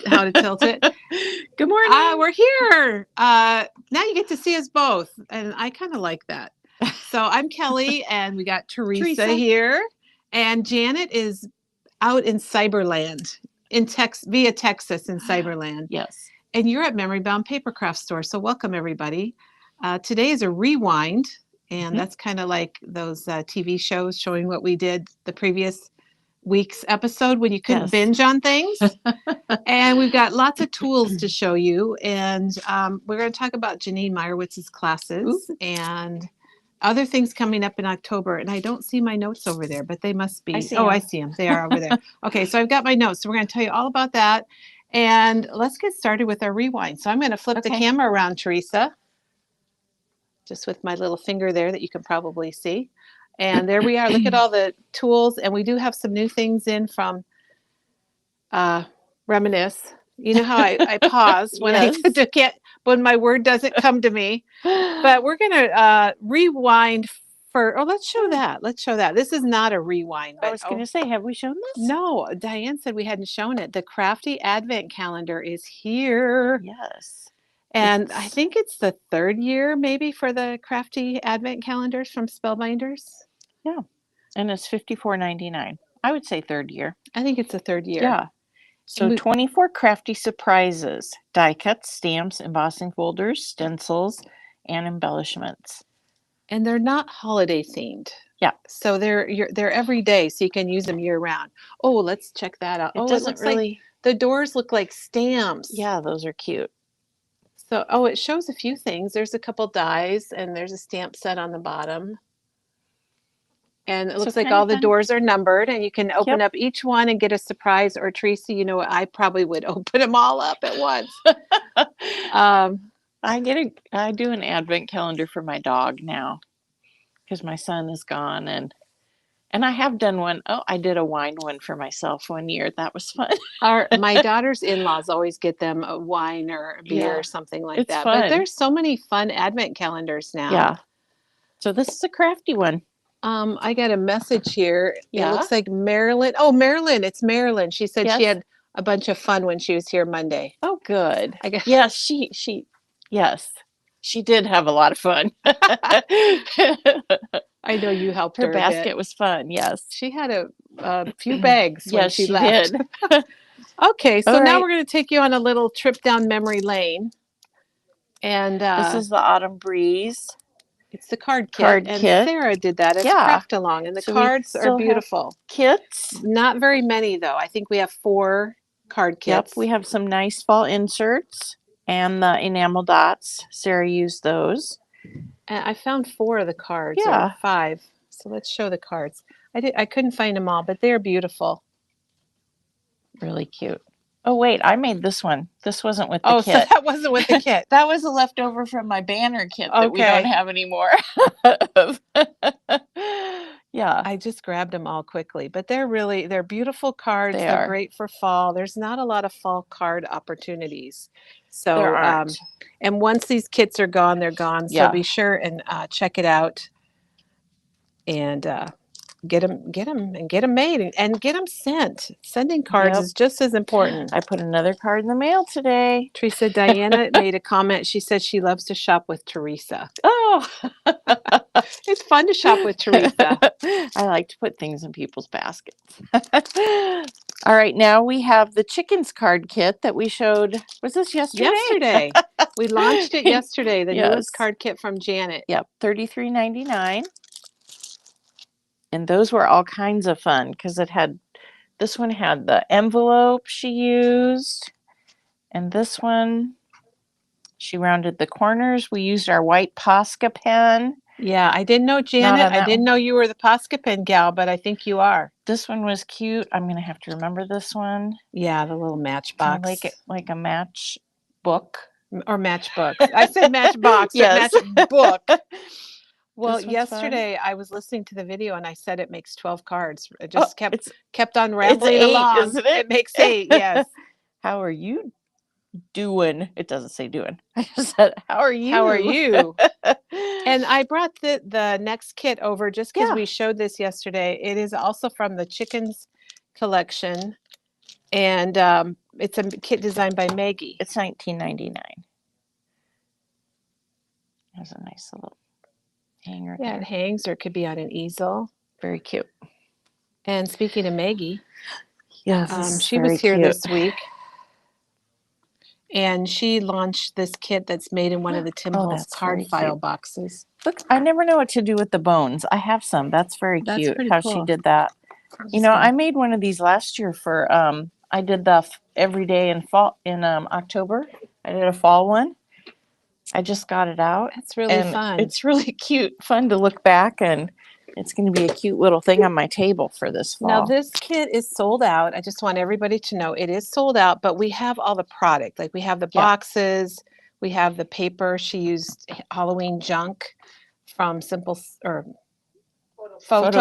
how to tilt it. Good morning. We're here. Now you get to see us both, and I kind of like that. So I'm Kelly, and we got Teresa here, and Janet is out in Cyberland, via Texas in Cyberland. Yes. And you're at Memory Bound Papercraft Store. So welcome, everybody. Today is a rewind, and that's kind of like those TV shows showing what we did the previous week's episode when you couldn't binge on things. And we've got lots of tools to show you. And we're going to talk about Janine Meyerowitz's classes and other things coming up in October. And I don't see my notes over there, but they must be. I see them. They are over there. Okay, so I've got my notes. So we're going to tell you all about that. And let's get started with our rewind. So I'm going to flip the camera around, Teresa, just with my little finger there that you can probably see. And there we are. Look at all the tools. And we do have some new things in from Reminisce. You know how I pause when when my word doesn't come to me. But we're going to rewind let's show that. Let's show that. This is not a rewind. I was going to say, have we shown this? No, Diane said we hadn't shown it. The Crafty Advent Calendar is here. Yes. And I think it's the third year maybe for the Crafty Advent Calendars from Spellbinders. Yeah. And it's $54.99. I would say third year. I think it's the third year. Yeah. So 24 crafty surprises, die cuts, stamps, embossing folders, stencils, and embellishments. And they're not holiday themed. Yeah. So they're every day, so you can use them year round. Oh, let's check that out. It doesn't really. The doors look like stamps. Yeah, those are cute. So, it shows a few things. There's a couple dies, and there's a stamp set on the bottom. And it looks like all the doors are numbered, and you can open up each one and get a surprise. Or Teresa, you know what? I probably would open them all up at once. I do an advent calendar for my dog now because my son is gone, and I have done one. Oh, I did a wine one for myself one year. That was fun. My daughter's in-laws always get them a wine or a beer or something like that. Fun. But there's so many fun advent calendars now. Yeah. So this is a crafty one. I got a message here. Yeah. It looks like Marilyn. Oh, Marilyn. It's Marilyn. She said she had a bunch of fun when she was here Monday. Oh, good. Yes, she did have a lot of fun. I know you helped her. Her basket was fun. Yes. She had a few bags when she left. Did. Okay. So now we're going to take you on a little trip down memory lane. And this is the Autumn Breeze. It's the card kit. Sarah did that as Craft Along. And the cards are beautiful. Kits. Not very many, though. I think we have 4 card kits. Yep. We have some nice fall inserts and the enamel dots. Sarah used those. And I found 4 of the cards. Or 5. So let's show the cards. I couldn't find them all, but they're beautiful. Really cute. Oh, wait, I made this one. This wasn't with the kit. So that wasn't with the kit. That was a leftover from my banner kit that we don't have anymore. Yeah. I just grabbed them all quickly, but they're beautiful cards. They're great for fall. There's not a lot of fall card opportunities. So, there aren't. And once these kits are gone, they're gone. So be sure and check it out and get them made and get them sent. Sending cards is just as important. I put another card in the mail today. Teresa Diana made a comment. She said she loves to shop with Teresa. Oh, it's fun to shop with Teresa. I like to put things in people's baskets. All right, now we have the chickens card kit that we showed. Was this yesterday? Yesterday. We launched it yesterday, the newest card kit from Janet. Yep, $33.99. And those were all kinds of fun because this one had the envelope she used. And this one, she rounded the corners. We used our white Posca pen. Yeah, I didn't know, Janet. I didn't know you were the Posca pen gal, but I think you are. This one was cute. I'm going to have to remember this one. Yeah, the little matchbox. Like a match book. Or matchbook. I said matchbox, yes. Matchbook. Well, yesterday I was listening to the video and I said it makes 12 cards. It just kept on rambling along. Isn't it? It makes 8, yes. How are you doing? It doesn't say doing. I just said, how are you? How are you? And I brought the next kit over just because we showed this yesterday. It is also from the Chickens collection. And it's a kit designed by Maggie. It's $19.99. Has a nice little hanger Yeah, there. it hangs, or it could be on an easel. Very cute. And speaking of Maggie, Yes, she was here this week, and she launched this kit that's made in one of the Tim Holtz card file boxes. Look, I never know what to do with the bones. I have some. That's very cute how cool. she did that. You know, I made one of these last year for I did the every day in fall in October. I did a fall one. I just got it out. That's really fun. It's really cute, fun to look back, and it's going to be a cute little thing on my table for this fall. Now this kit is sold out. I just want everybody to know it is sold out, but we have all the product. Like we have the boxes, we have the paper. She used Halloween junk from Photo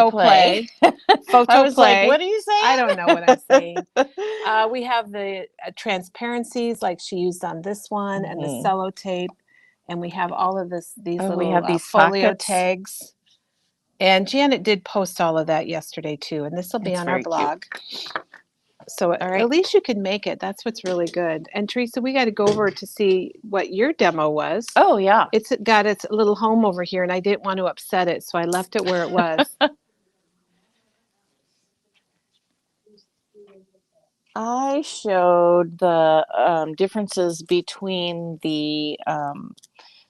Play. I was like, what are you saying? I don't know what I'm saying. We have the transparencies like she used on this one, and the sellotape, and we have all of these little folio tags. And Janet did post all of that yesterday too, and this will be on our blog. So at least you can make it. That's what's really good. And Teresa, we got to go over to see what your demo was. Oh yeah, it's got its little home over here, and I didn't want to upset it, so I left it where it was. I showed the differences between the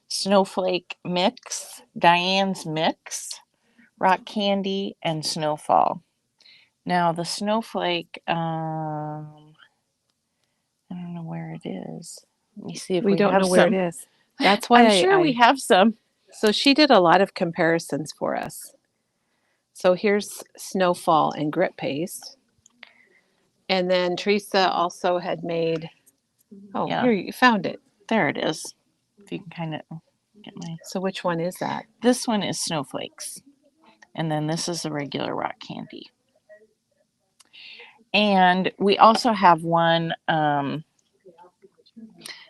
snowflake mix, Diane's mix, rock candy, and snowfall. Now the snowflake, I don't know where it is. Let me see if we don't have know where some. it is. That's why I'm sure we have some. So she did a lot of comparisons for us. So here's snowfall and grit paste. And then Teresa also had made, here, you found it. There it is. If you can kind of get my. So which one is that? This one is snowflakes. And then this is the regular rock candy. And we also have one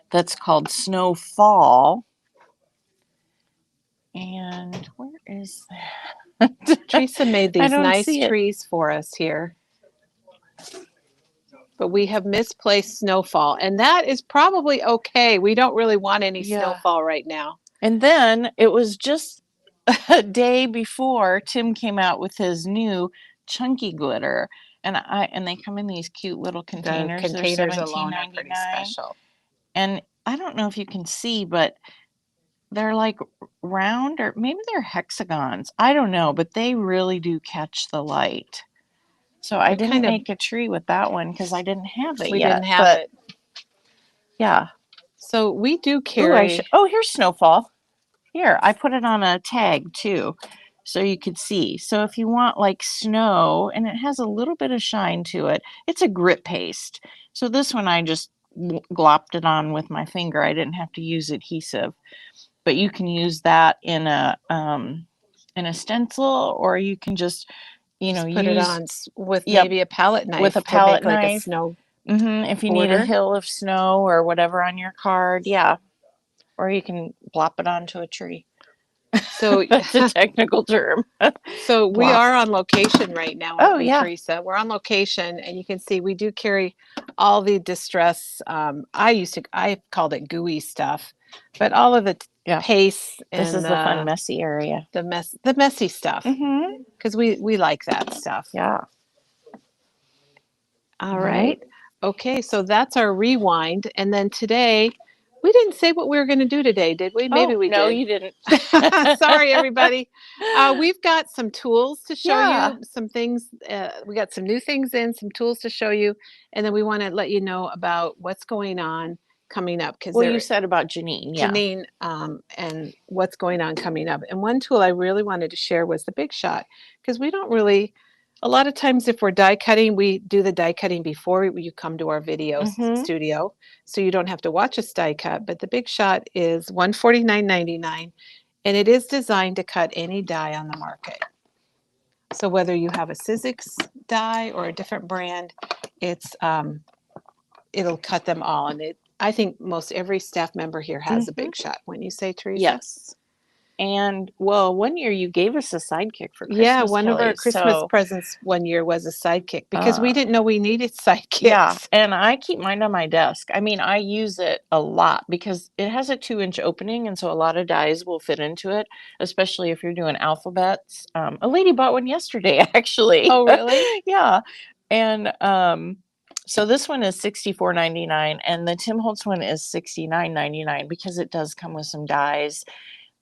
that's called Snowfall. And where is that? Teresa made these nice trees for us here. But we have misplaced snowfall, and that is probably okay. We don't really want any snowfall right now. And then it was just a day before Tim came out with his new chunky glitter, and they come in these cute little containers. The containers alone are pretty special. And I don't know if you can see, but they're like round, or maybe they're hexagons. I don't know, but they really do catch the light. So I didn't make a tree with that one because I didn't have it yet. We didn't have it. Yeah. So we do carry. Oh, here's snowfall. Here, I put it on a tag too, so you could see. So if you want like snow, and it has a little bit of shine to it, it's a grit paste. So this one I just glopped it on with my finger. I didn't have to use adhesive, but you can use that in a stencil, or you can just put it on with maybe a palette knife. With a palette knife. Like a snow if you need a hill of snow or whatever on your card, or you can plop it onto a tree. So that's a technical term. So we are on location right now. Teresa, we're on location, and you can see we do carry all the distress. I called it gooey stuff, but all of the paste. And this is the fun messy area. The messy stuff. Because we like that stuff. Yeah. All right. Okay, so that's our rewind, and then today. We didn't say what we were going to do today, did we? Maybe we did. No, you didn't. Sorry, everybody. We've got some tools to show you, some things. We got some new things in, some tools to show you, and then we want to let you know about what's going on coming up. Well, you said about Janine. Janine, and what's going on coming up. And one tool I really wanted to share was the Big Shot, because we don't really... A lot of times if we're die cutting, we do the die cutting before you come to our video studio, so you don't have to watch us die cut. But the Big Shot is $149.99, and it is designed to cut any die on the market. So whether you have a Sizzix die or a different brand, it'll cut them all. And I think most every staff member here has a Big Shot. Wouldn't you say, Teresa? Yes. And well, one year you gave us a sidekick for Yeah, Christmas, one of our Kelly. Christmas So presents one year was a sidekick because we uh, didn't know we needed yeah, sidekicks. and I keep mine on my desk. I mean, I use it a lot because it has a 2-inch opening, and so a lot of dies will fit into it, especially if you're doing alphabets. A lady bought one yesterday, actually. Oh, really? Yeah, and so this one is $64.99, and the Tim Holtz one is $69.99 because it does come with some dies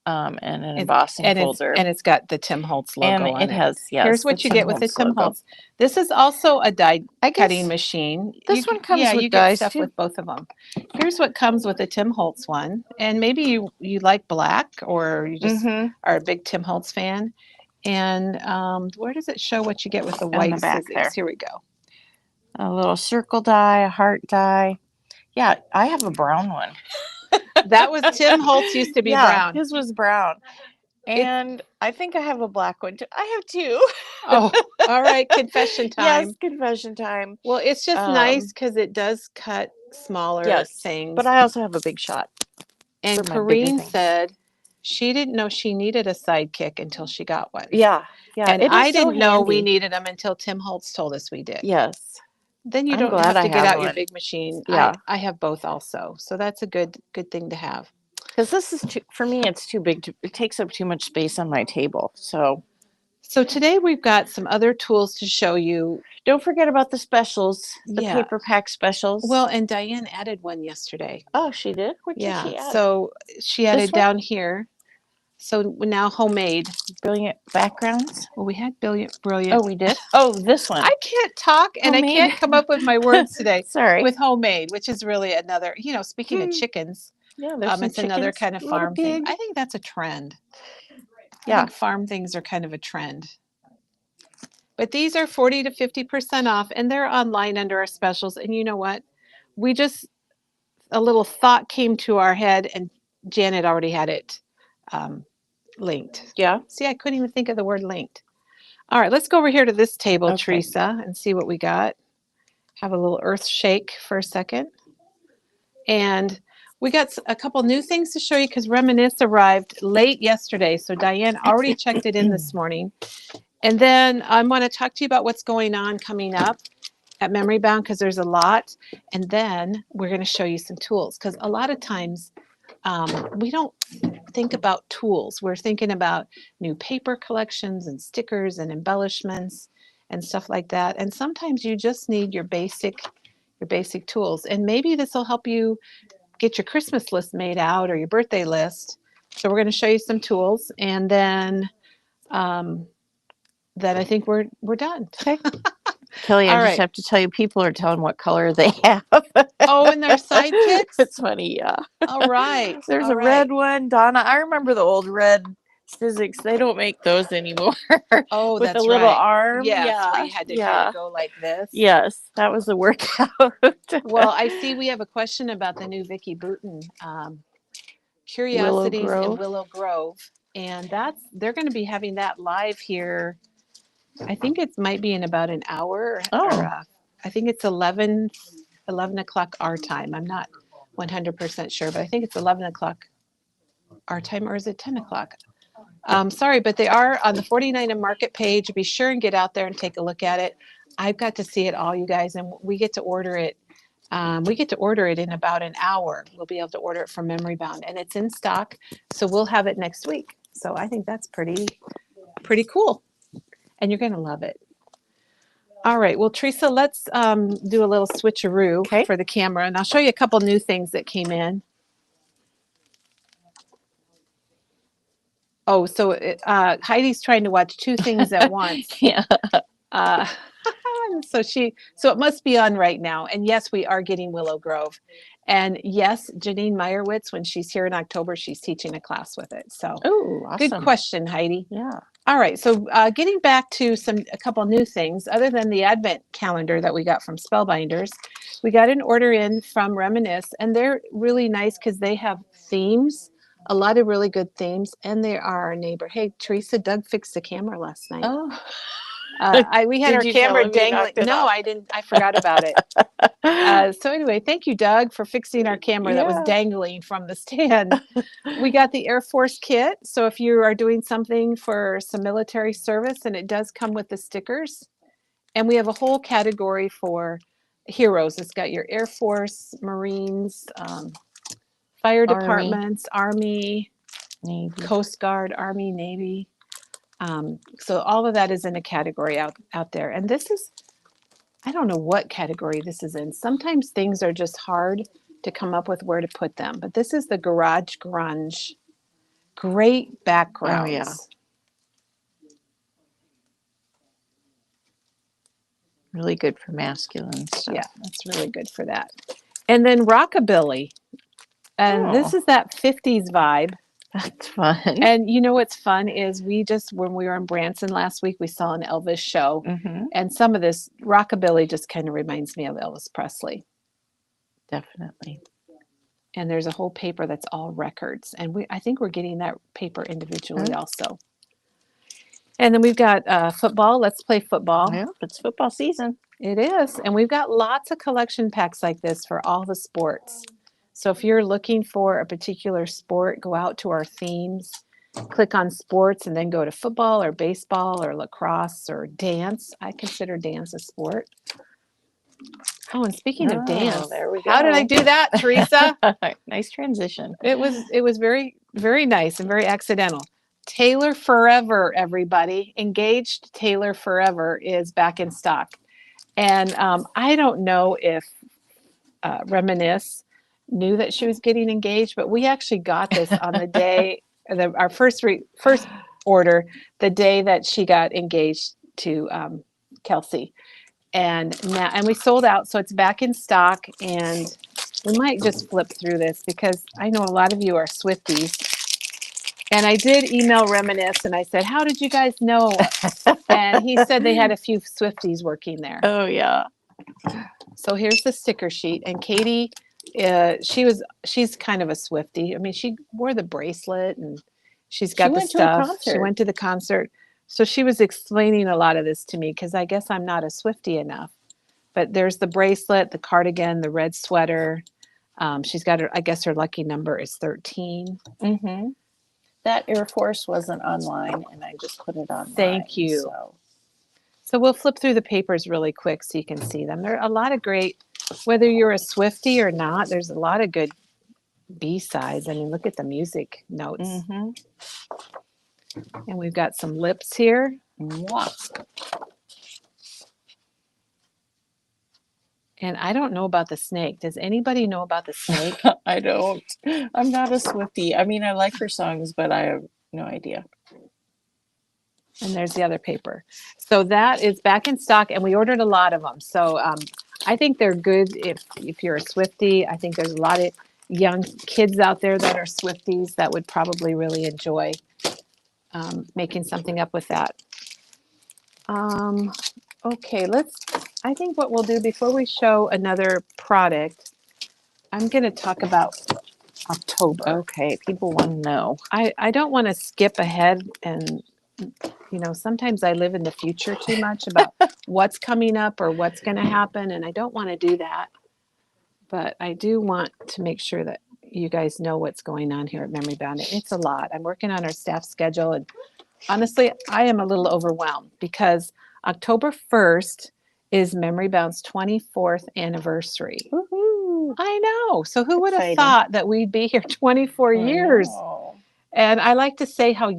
and an embossing folder. And it's got the Tim Holtz And logo on it it. has, yes, Here's the what you Tim get with the Holtz Tim logo. Holtz. This is also a die I cutting guess machine. this one comes with you get dies stuff too. with both of them. Here's what comes with the Tim Holtz one. And maybe you like black or you just are a big Tim Holtz fan. And where does it show what you get with the On white the back scissors? there. Here we go. A little circle die, a heart die. Yeah, I have a brown one. That was Tim Holtz used to be brown. His was brown. And I think I have a black one too. I have two. Oh, all right. Confession time. Yes, confession time. Well, it's just nice because it does cut smaller things. But I also have a big shot. And Corrine said she didn't know she needed a sidekick until she got one. Yeah, yeah. And I didn't know we needed them until Tim Holtz told us we did. Yes. Then you don't have to get out your big machine. Yeah. I have both also. So that's a good thing to have. Because this is too, for me, it's too big. It takes up too much space on my table. So today we've got some other tools to show you. Don't forget about the specials, the paper pack specials. Well, and Diane added one yesterday. Oh, she did? What did she add? So she added down here. So now homemade. Brilliant backgrounds. Well, we had brilliant. Oh, we did? Oh, this one. I can't talk and homemade. I can't come up with my words today. Sorry. With homemade, which is really another, speaking of chickens. Yeah, there's it's another kind of farm thing. I think that's a trend. I think farm things are kind of a trend. But these are 40 to 50% off, and they're online under our specials. And you know what? A little thought came to our head, and Janet already had it linked. Yeah. See, I couldn't even think of the word linked. All right, let's go over here to this table, Teresa, and see what we got. Have a little earth shake for a second. And we got a couple new things to show you because Reminisce arrived late yesterday. So Diane already checked it in this morning. And then I want to talk to you about what's going on coming up at Memory Bound because there's a lot. And then we're going to show you some tools because a lot of times we don't think about tools. We're thinking about new paper collections and stickers and embellishments and stuff like that. And sometimes you just need your basic tools. And maybe this will help you get your Christmas list made out or your birthday list. So we're going to show you some tools, and then I think we're done. Okay. Kelly, I just have to tell you, people are telling what color they have. Oh, and their sidekicks? It's funny, yeah. All right. There's a red one. Donna, I remember the old red physics. They don't make those anymore. Oh, with the little arm. Yes, where you had to kind of go like this. Yes, that was the workout. Well, I see we have a question about the new Vicki Boutin Curiosities in Willow Grove. And they're going to be having that live here. I think it might be in about an hour. I think it's 11 o'clock our time. I'm not 100% sure, but I think it's 11 o'clock our time, or is it 10 o'clock? Sorry, but they are on the 49 and Market page. Be sure and get out there and take a look at it. I've got to see it all, you guys, and we get to order it. We get to order it in about an hour. We'll be able to order it from Memory Bound, and it's in stock, so we'll have it next week. So I think that's pretty cool, and you're going to love it. All right, well, Teresa, let's do a little switcheroo for the camera, and I'll show you a couple new things that came in. Oh, so Heidi's trying to watch two things at once. Yeah. So it must be on right now. And yes, we are getting Willow Grove. And yes, Janine Meyerowitz, when she's here in October, she's teaching a class with it. So awesome. Good question, Heidi. Yeah. All right. So getting back to a couple new things, other than the Advent calendar that we got from Spellbinders, we got an order in from Reminisce, and they're really nice because they have themes. A lot of really good themes, and they are our neighbor. Hey, Teresa, Doug fixed the camera last night. Oh. We had Did our you tell camera him you dangling. knocked it No, off? I didn't. I forgot about it. So anyway, thank you, Doug, for fixing our camera that was Yeah. dangling from the stand. We got the Air Force kit. So if you are doing something for some military service, and it does come with the stickers. And we have a whole category for heroes. It's got your Air Force, Marines, fire departments, Army, Navy. Coast Guard, Army, Navy. So all of that is in a category out there. And this is, I don't know what category this is in. Sometimes things are just hard to come up with where to put them. But this is the Garage Grunge. Great backgrounds. Oh, yeah. Really good for masculine stuff. Yeah, that's really good for that. And then Rockabilly. And this is that 50s vibe. That's fun. And you know what's fun is when we were in Branson last week, we saw an Elvis show. Mm-hmm. And some of this Rockabilly just kind of reminds me of Elvis Presley. Definitely. And there's a whole paper that's all records. And I think we're getting that paper individually also. And then we've got football. Let's play football. Yeah, it's football season. It is. And we've got lots of collection packs like this for all the sports. So if you're looking for a particular sport, go out to our themes, click on sports, and then go to football or baseball or lacrosse or dance. I consider dance a sport. Oh, and speaking of dance, there we go. How did I do that, Teresa? Nice transition. It was very, very nice and very accidental. Taylor Forever, everybody. Engaged Taylor Forever is back in stock. And I don't know if Reminisce knew that she was getting engaged, but we actually got this on the day, our first order, the day that she got engaged to Kelsey. And we sold out, so it's back in stock. And we might just flip through this because I know a lot of you are Swifties. And I did email Reminisce and I said, how did you guys know? And he said they had a few Swifties working there. Oh, yeah. So here's the sticker sheet. And Katie, she's kind of a Swiftie. I mean, she wore the bracelet and she's got the stuff. She went to the concert. So she was explaining a lot of this to me because I guess I'm not a Swiftie enough. But there's the bracelet, the cardigan, the red sweater. She's got her, I guess her lucky number is 13. Mm-hmm. That Air Force wasn't online, and I just put it on. Thank you. So we'll flip through the papers really quick so you can see them. There are a lot of great, whether you're a Swiftie or not, there's a lot of good B-sides. I mean, look at the music notes. Mm-hmm. And we've got some lips here. Mwah. And I don't know about the snake. Does anybody know about the snake? I don't. I'm not a Swiftie. I mean, I like her songs, but I have no idea. And there's the other paper. So that is back in stock, and we ordered a lot of them. So I think they're good if you're a Swiftie. I think there's a lot of young kids out there that are Swifties that would probably really enjoy making something up with that. Okay, I think what we'll do before we show another product, I'm going to talk about October. Okay, people want to know. I don't want to skip ahead and, sometimes I live in the future too much about what's coming up or what's going to happen, and I don't want to do that. But I do want to make sure that you guys know what's going on here at Memory Bound. It's a lot. I'm working on our staff schedule, and honestly, I am a little overwhelmed because October 1st is Memory Bound's 24th anniversary. Woohoo! I know. So who would have thought that we'd be here 24 years? And I like to say how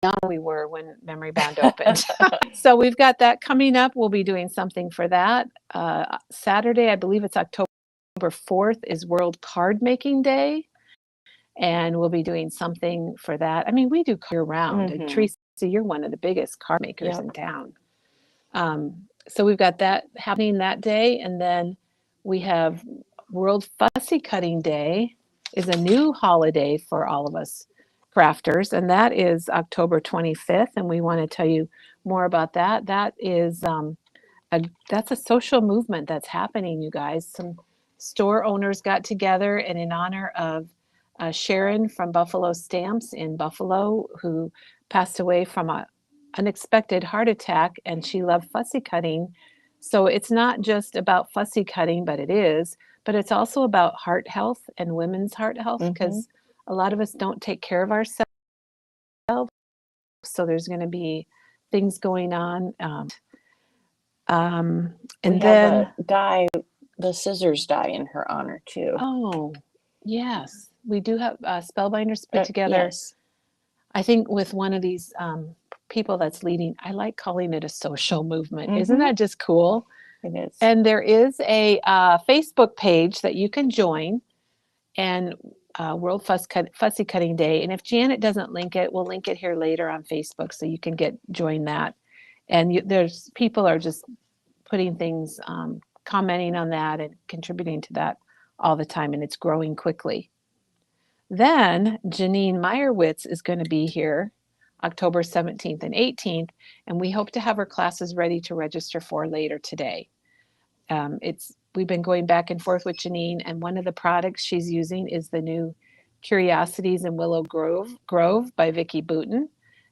young we were when Memory Bound opened. So we've got that coming up. We'll be doing something for that. Saturday, I believe it's October 4th, is World Card Making Day. And we'll be doing something for that. I mean, we do year round. Mm-hmm. And Teresa, you're one of the biggest card makers in town. So we've got that happening that day. And then we have World Fussy Cutting Day is a new holiday for all of us crafters. And that is October 25th. And we want to tell you more about that. That is that's a social movement that's happening, you guys. Some store owners got together, and in honor of Sharon from Buffalo Stamps in Buffalo, who passed away from a unexpected heart attack, and she loved fussy cutting. So it's not just about fussy cutting, but it is, but it's also about heart health and women's heart health because a lot of us don't take care of ourselves. So there's going to be things going on. And we then have a die, the scissors die in her honor too. oh, yes, we do have spellbinders put together. Yes. I think with one of these people that's leading, I like calling it a social movement. Isn't that just cool? It is. And there is a Facebook page that you can join, and World Fussy Cutting Day. And if Janet doesn't link it, we'll link it here later on Facebook so you can join that. And there's people are just putting things, commenting on that and contributing to that all the time, and it's growing quickly. Then Janine Meyerowitz is going to be here October 17th and 18th, and we hope to have her classes ready to register for later today. We've been going back and forth with Janine, and one of the products she's using is the new Curiosities in Willow Grove by Vicki Boutin.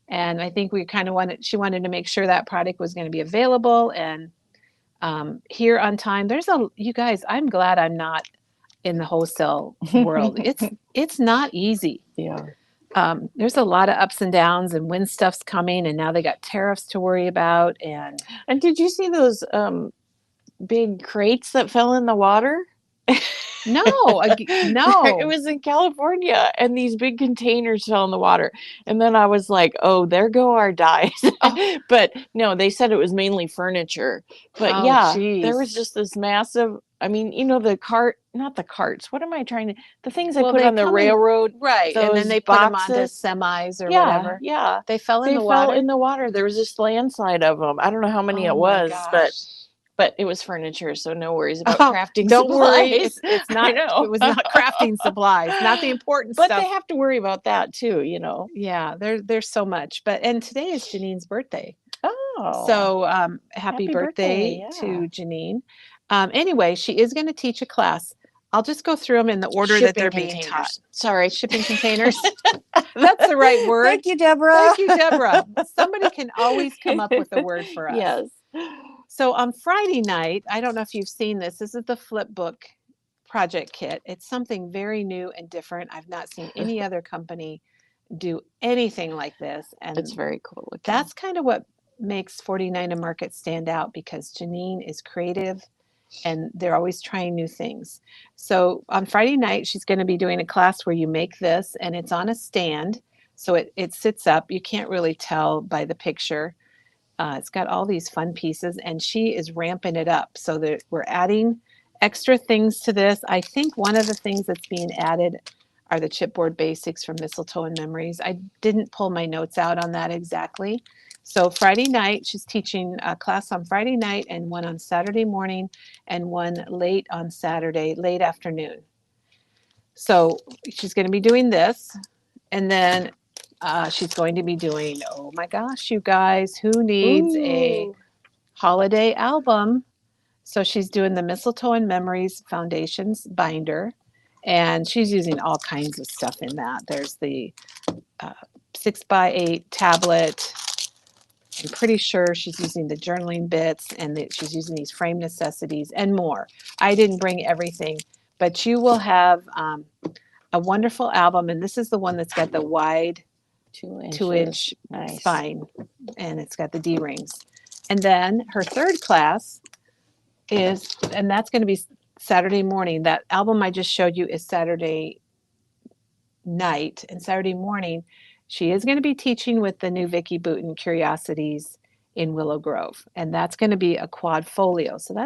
And I think we kind of she wanted to make sure that product was going to be available and here on time. You guys, I'm glad I'm not in the wholesale world. It's not easy. Yeah. There's a lot of ups and downs, and when stuff's coming, and now they got tariffs to worry about. And did you see those big crates that fell in the water? No. It was in California, and these big containers fell in the water. And then I was like, oh, there go our dyes. But no, they said it was mainly furniture. But there was just this massive, I mean, not the carts. What am I trying to, the things I put on the railroad. Right. And then they put them onto semis or whatever. Yeah. They fell in the water. They fell in the water. There was just landslide of them. I don't know how many it was, but it was furniture, so no worries about crafting don't supplies. Worry, it's not. It was not crafting supplies, not the important but stuff. But they have to worry about that too, you know. Yeah, there's so much. And today is Janine's birthday. Oh, so happy birthday to Janine. Anyway, she is going to teach a class. I'll just go through them in the order that they're being taught. Sorry, shipping containers. That's the right word. Thank you, Deborah. Somebody can always come up with a word for us. Yes. So on Friday night, I don't know if you've seen this. This is the Flipbook project kit. It's something very new and different. I've not seen any other company do anything like this. And it's very cool looking. That's kind of what makes 49 to Market stand out, because Janine is creative and they're always trying new things. So on Friday night, she's going to be doing a class where you make this, and it's on a stand. So it sits up. You can't really tell by the picture. It's got all these fun pieces, and she is ramping it up so that we're adding extra things to this. I think one of the things that's being added are the chipboard basics from Mistletoe and Memories. I didn't pull my notes out on that exactly. So Friday night, she's teaching a class on Friday night and one on Saturday morning and one late on Saturday, late afternoon. So she's going to be doing this, and then she's going to be doing, oh my gosh, you guys, who needs a holiday album? So she's doing the Mistletoe and Memories Foundations binder, and she's using all kinds of stuff in that. There's the 6x8 tablet. I'm pretty sure she's using the journaling bits, and she's using these frame necessities and more. I didn't bring everything, but you will have a wonderful album, and this is the one that's got the wide 2-inch spine, and it's got the D-rings. And then her third class is, and that's going to be Saturday morning. That album I just showed you is Saturday night, and Saturday morning she is going to be teaching with the new Vicki Boutin Curiosities in Willow Grove, and that's going to be a quad folio. So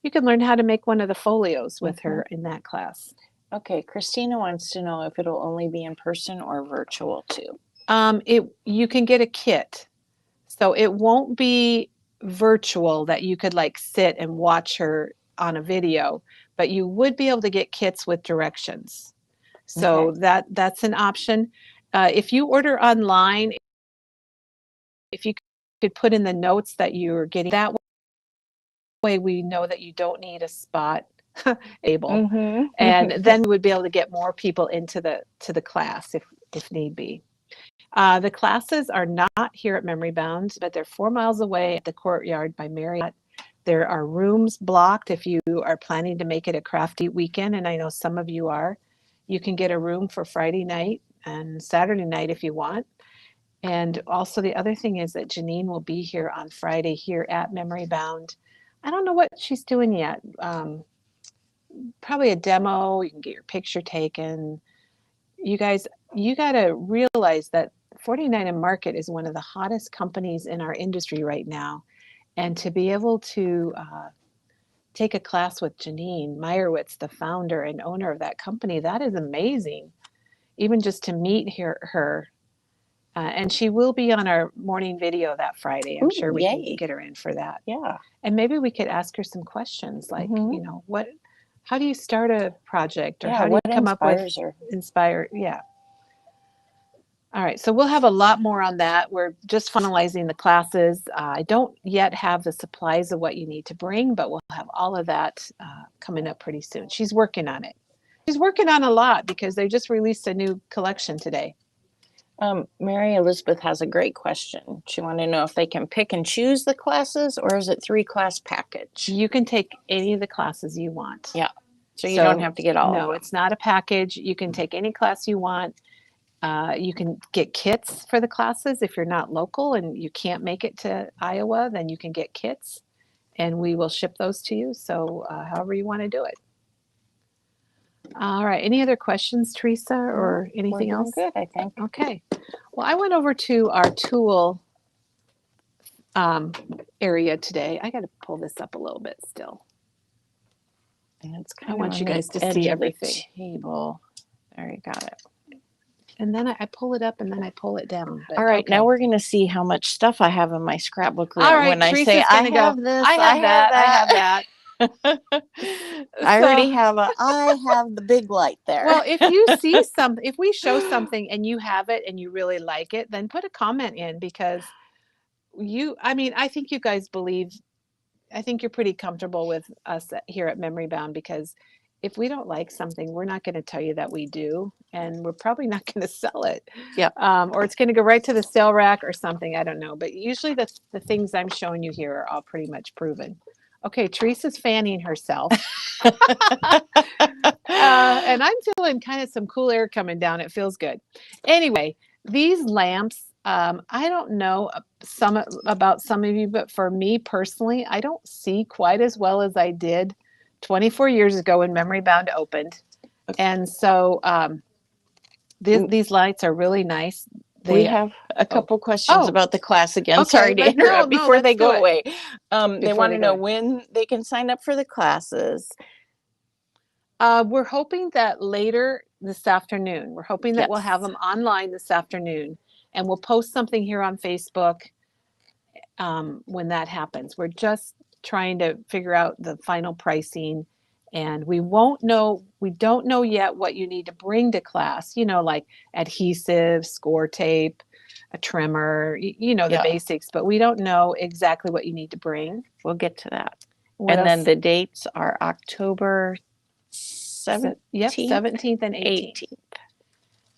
you can learn how to make one of the folios with her in that class. Okay, Christina wants to know if it'll only be in person or virtual too. You can get a kit, so it won't be virtual that you could like sit and watch her on a video, but you would be able to get kits with directions. So that's an option. If you order online, if you could put in the notes that you're getting, that way we know that you don't need a spot able, and then we would be able to get more people into the class if need be. The classes are not here at Memory Bound, but they're 4 miles away at the courtyard by Marriott. There are rooms blocked if you are planning to make it a crafty weekend, and I know some of you are. You can get a room for Friday night and Saturday night if you want. And also the other thing is that Janine will be here on Friday here at Memory Bound. I don't know what she's doing yet. Probably a demo. You can get your picture taken. You guys, you got to realize that 49 and Market is one of the hottest companies in our industry right now. And to be able to take a class with Janine Meyerowitz, the founder and owner of that company, that is amazing. Even just to meet her. And she will be on our morning video that Friday. I'm sure we can get her in for that. Yeah. And maybe we could ask her some questions like, how do you start a project, or how do you come up with inspire? Yeah. All right. So we'll have a lot more on that. We're just finalizing the classes. I don't yet have the supplies of what you need to bring, but we'll have all of that coming up pretty soon. She's working on it. She's working on a lot because they just released a new collection today. Mary Elizabeth has a great question. She wanted to know if they can pick and choose the classes, or is it 3-class package? You can take any of the classes you want. Yeah. So you don't have to get all of them. No, it's not a package. You can take any class you want. You can get kits for the classes. If you're not local and you can't make it to Iowa, then you can get kits and we will ship those to you. So however you want to do it. All right. Any other questions, Teresa, or anything else? Good, I think. Okay. Well, I went over to our tool area today. I got to pull this up a little bit still. And it's I want you guys to see everything. Table. There, you got it. And then I pull it up and then I pull it down. All right, now we're going to see how much stuff I have in my scrapbook room. All right, when Teresa's I say I have go, this, I have that. I already have I have the big light there. Well, if you see something, if we show something and you have it and you really like it, then put a comment in, because I think you guys I think you're pretty comfortable with us here at Memory Bound, because if we don't like something, we're not going to tell you that we do, and we're probably not going to sell it. Yeah. Or it's going to go right to the sale rack or something. I don't know. But usually the things I'm showing you here are all pretty much proven. Okay, Teresa's fanning herself. And I'm feeling kind of some cool air coming down. It feels good. Anyway, these lamps, I don't know about some of you, but for me personally, I don't see quite as well as I did 24 years ago when Memory Bound opened. And so these lights are really nice. We have a couple questions about the class again. Okay, sorry to interrupt before they go away. They want to know when they can sign up for the classes. We're hoping that later this afternoon. We're hoping that we'll have them online this afternoon, and we'll post something here on Facebook when that happens. We're just trying to figure out the final pricing, and we don't know yet what you need to bring to class, like adhesive, score tape, a trimmer, the basics, but we don't know exactly what you need to bring. We'll get to that. Then the dates are October 17th? Yep, 17th and 18th.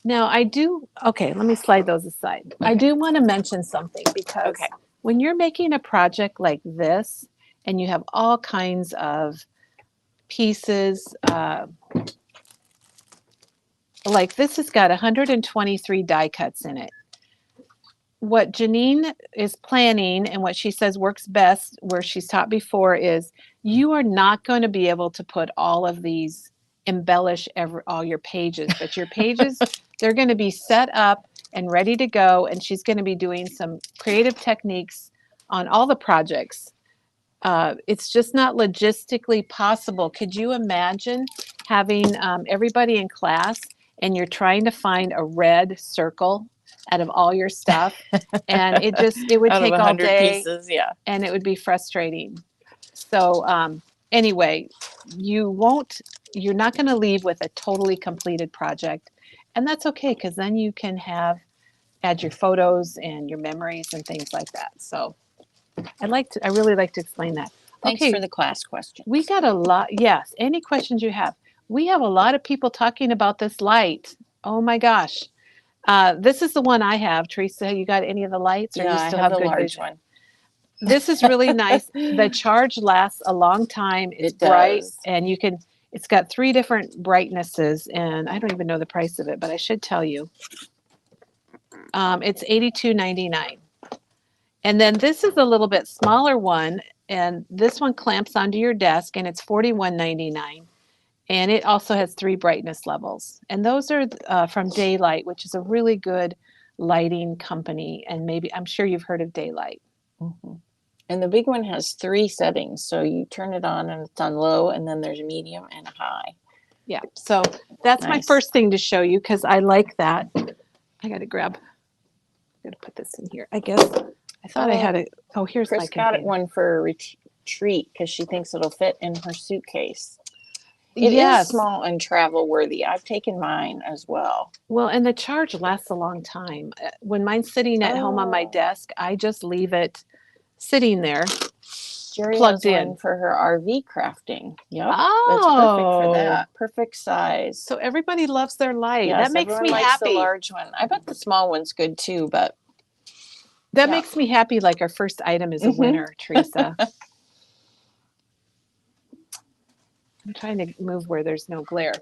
Now let me slide those aside. Okay. I do want to mention something, because when you're making a project like this and you have all kinds of pieces, like this has got 123 die cuts in it. What Janine is planning and what she says works best, where she's taught before, is you are not going to be able to put all of these, embellish all your pages, but your pages, they're going to be set up and ready to go, and she's going to be doing some creative techniques on all the projects. It's just not logistically possible. Could you imagine having everybody in class and you're trying to find a red circle out of all your stuff, and it would take all day pieces, and it would be frustrating. So anyway, you're not going to leave with a totally completed project, and that's okay, because then you can add your photos and your memories and things like that. So I really like to explain that. Thanks for the class question. We got a lot. Yes. Any questions you have? We have a lot of people talking about this light. Oh my gosh. This is the one I have. Teresa, you got any of the lights, or Yeah, you I still have have the good large vision? one. This is really nice. The charge lasts a long time. It's It bright, does. and you can. It's got 3 different brightnesses, and I don't even know the price of it, but I should tell you. It's $82.99. And then this is a little bit smaller one, and this one clamps onto your desk, and it's $41.99. And it also has 3 brightness levels. And those are from Daylight, which is a really good lighting company. And maybe I'm sure you've heard of Daylight. Mm-hmm. And the big one has 3 settings. So you turn it on and it's on low, and then there's a medium and a high. Yeah. So that's my Nice. first thing to show you because I like that. I got to put this in here. I guess I thought I had a, oh, here's Chris my got container. one for a retreat because she thinks it'll fit in her suitcase. It is Yes. small and travel worthy. I've taken mine as well. Well, and the charge lasts a long time. When mine's sitting at home on my desk, I just leave it sitting there. Jerry plugged has in one for her RV crafting. Yep. Oh, It's perfect for that. Perfect size. So everybody loves their light. Yes, That makes everyone me likes happy. the large one. I bet the small one's good too, but that makes me happy. Like our first item is a winner, Teresa. I'm trying to move where there's no glare.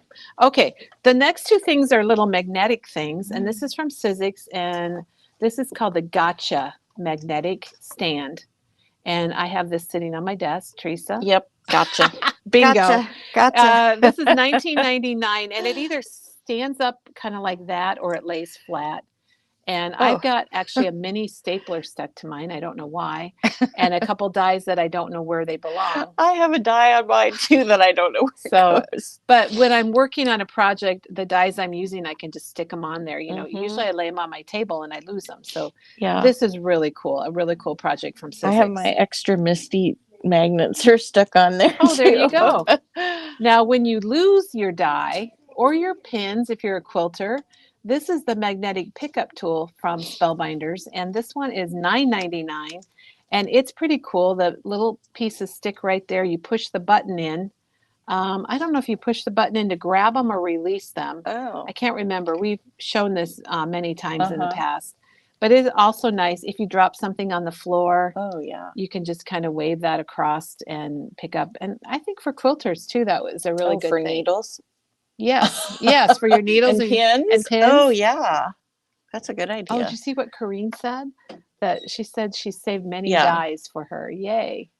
Okay, the next 2 things are little magnetic things, and this is from Sizzix, and this is called the Gotcha magnetic stand. And I have this sitting on my desk, Teresa. Yep, gotcha. Bingo. Gotcha. This is $19.99, and it either stands up kind of like that or it lays flat. And I've got actually a mini stapler stuck to mine. I don't know why. And a couple dies that I don't know where they belong. I have a die on mine too that I don't know where it goes. But when I'm working on a project, the dies I'm using, I can just stick them on there. You know, usually I lay them on my table and I lose them. So this is really cool. A really cool project from Sizzix. I have my extra Misty magnets are stuck on there. Oh, there you go. Now, when you lose your die or your pins, if you're a quilter, this is the magnetic pickup tool from Spellbinders, and this one is $9.99, and it's pretty cool. The little pieces stick right there. You push the button in. I don't know if you push the button in to grab them or release them. Oh. I can't remember. We've shown this many times in the past. But it's also nice if you drop something on the floor. Oh, yeah. You can just kind of wave that across and pick up. And I think for quilters, too, that was a really good for thing. Needles? Yes, yes, for your needles and pins. And pins. Oh, yeah. That's a good idea. Oh, did you see what Corrine said? That she said she saved many dies for her. Yay.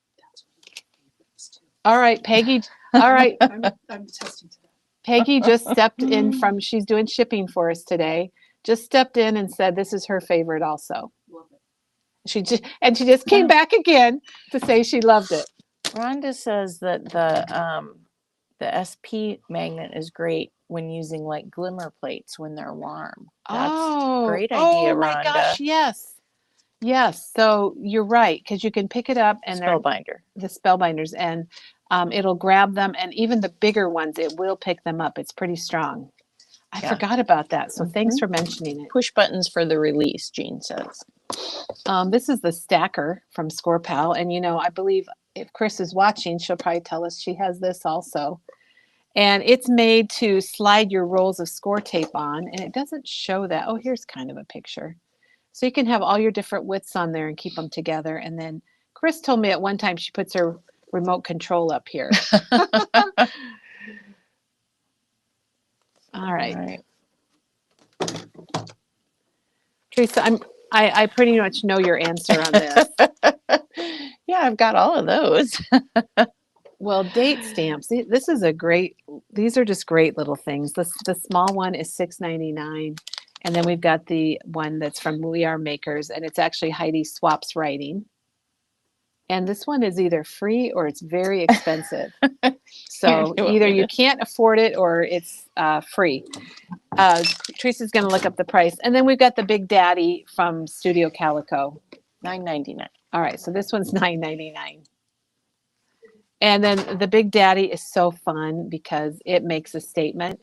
All right, Peggy. All right. I'm attesting to that. Peggy just stepped in from, she's doing shipping for us today. Just stepped in and said this is her favorite also. Love it. She just came back again to say she loved it. Rhonda says that the SP magnet is great when using like glimmer plates when they're warm. That's a great idea, oh my Rhonda. gosh, yes. Yes, so you're right, because you can pick it up and the Spellbinders, and it'll grab them, and even the bigger ones, it will pick them up. It's pretty strong. I forgot about that, so thanks for mentioning it. Push buttons for the release, Jean says. This is the stacker from Score Pal, and you know, I believe if Chris is watching, she'll probably tell us she has this also. And it's made to slide your rolls of score tape on, and it doesn't show that. Oh, here's kind of a picture. So you can have all your different widths on there and keep them together. And then Chris told me at one time she puts her remote control up here. All right. Teresa, I pretty much know your answer on this. Yeah, I've got all of those. Well, date stamps. This is these are just great little things. The small one is $6.99. And then we've got the one that's from We Are Makers, and it's actually Heidi Swaps writing. And this one is either free or it's very expensive. So either you can't afford it or it's free. Teresa's going to look up the price. And then we've got the Big Daddy from Studio Calico. $9.99. All right, so this one's $9.99. And then the Big Daddy is so fun because it makes a statement.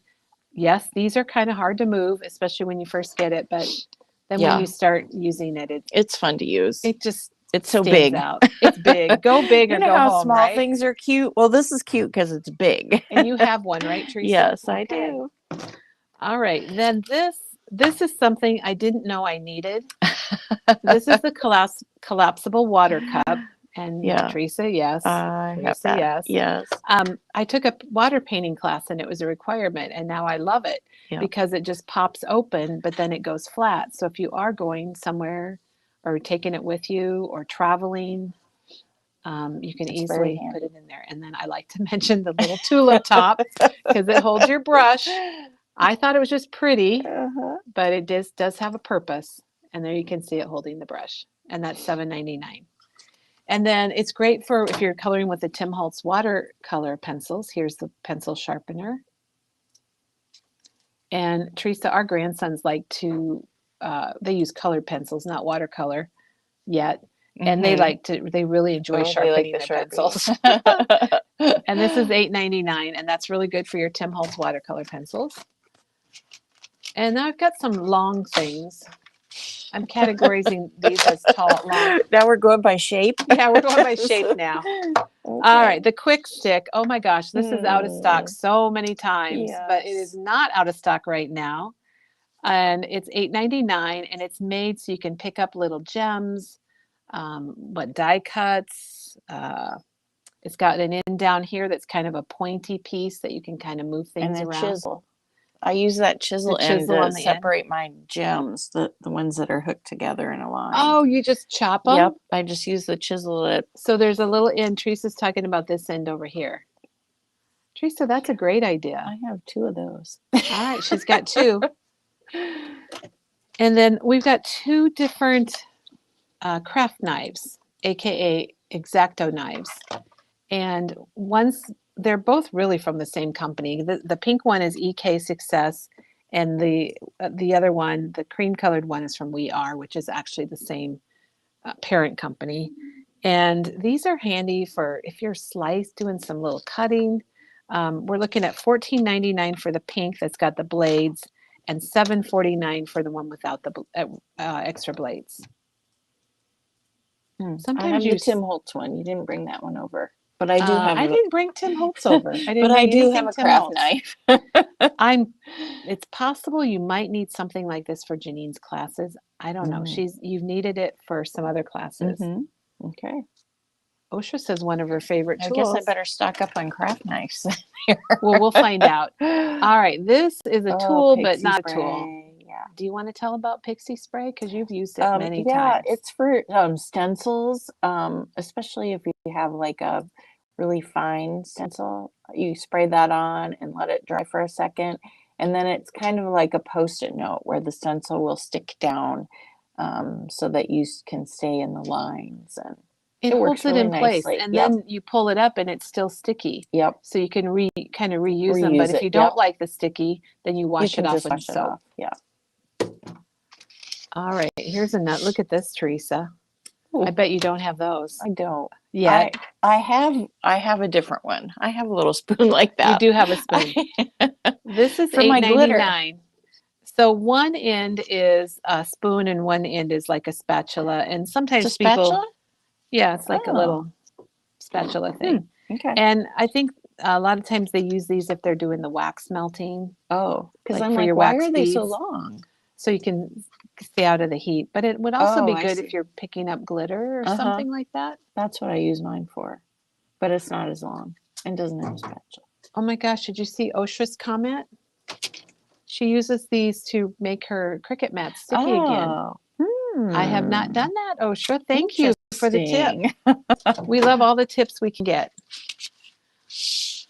Yes, these are kind of hard to move, especially when you first get it. But then when you start using it, it's fun to use. It's so big. Out. It's big. Go big or go home. How small things are cute. Well, this is cute because it's big. And you have one, right, Teresa? Yes, I do. All right. Then this this is something I didn't know I needed. This is the collapsible water cup. And Yeah, Teresa, yes. I have Teresa, that. yes. Yes. I took a water painting class and it was a requirement, and now I love it Yeah. because it just pops open, but then it goes flat. So if you are going somewhere or taking it with you or traveling, you can It's very easily put handy. it in there. And then I like to mention the little tulip top because it holds your brush. I thought it was just pretty, Uh-huh. but it does have a purpose. And there you can see it holding the brush. And that's $7.99. And then it's great for if you're coloring with the Tim Holtz watercolor pencils. Here's the pencil sharpener. And Teresa, our grandsons like to, they use colored pencils, not watercolor yet. And they really enjoy Oh, they like sharpening the their Sharpies. pencils. And this is $8.99, and that's really good for your Tim Holtz watercolor pencils. And now I've got some long things. I'm categorizing these as tall, long. Now we're going by shape. Yeah, we're going by shape now. Okay. All right, the quick stick. Oh my gosh, this is out of stock Mm, so many times, but it is yes. not out of stock right now. And it's $8.99, and it's made so you can pick up little gems, die cuts. It's got an end down here that's kind of a pointy piece that you can kind of move And things a around. chisel. I use that The chisel end chisel to on the end. separate my gems, the ones that are hooked together in a line. Oh, you just chop them? Yep, I just use the chisel to. So there's a little end. Teresa's talking about this end over here. Teresa, that's a great idea. I have two of those. All right, she's got two. And then we've got two different craft knives, aka X-Acto knives. And they're both really from the same company. The pink one is EK Success, and the other one, the cream colored one, is from We Are, which is actually the same parent company. And these are handy for if you're doing some little cutting. We're looking at $14.99 for the pink that's got the blades, and $7.49 for the one without the extra blades. I have the Tim Holtz one. You didn't bring that one over, but I do have. I didn't bring Tim Holtz over. But I do have a craft knife. It's possible you might need something like this for Janine's classes. I don't know. You've needed it for some other classes. Okay. OSHA says one of her favorite tools. I guess I better stock up on craft knives. Well, we'll find out. All right. This is a tool, but not a tool. Yeah. Do you want to tell about Pixie Spray? Because you've used it many times. Yeah, it's for stencils, especially if you have like a really fine stencil. You spray that on and let it dry for a second. And then it's kind of like a Post-it note where the stencil will stick down so that you can stay in the lines. And it holds it in place, and then you pull it up and it's still sticky. Yep. So you can kind of reuse them. But if you don't like the sticky, then you wash it off with soap. Yeah. All right. Here's a nut. Look at this, Teresa. Ooh. I bet you don't have those. I don't. Yeah. I have a different one. I have a little spoon like that. You do have a spoon. This is $8.99. So one end is a spoon and one end is like a spatula. And sometimes it's a spatula? Yeah, it's like a little spatula thing. Okay. And I think a lot of times they use these if they're doing the wax melting. Oh, because I'm like, why are they so long? So you can stay out of the heat. But it would also be good if you're picking up glitter or something like that. That's what I use mine for. But it's not as long and doesn't have a spatula. Oh my gosh, did you see OSHA's comment? She uses these to make her Cricut mat sticky again. I have not done that, OSHA. Thank you for the tip. We love all the tips we can get. This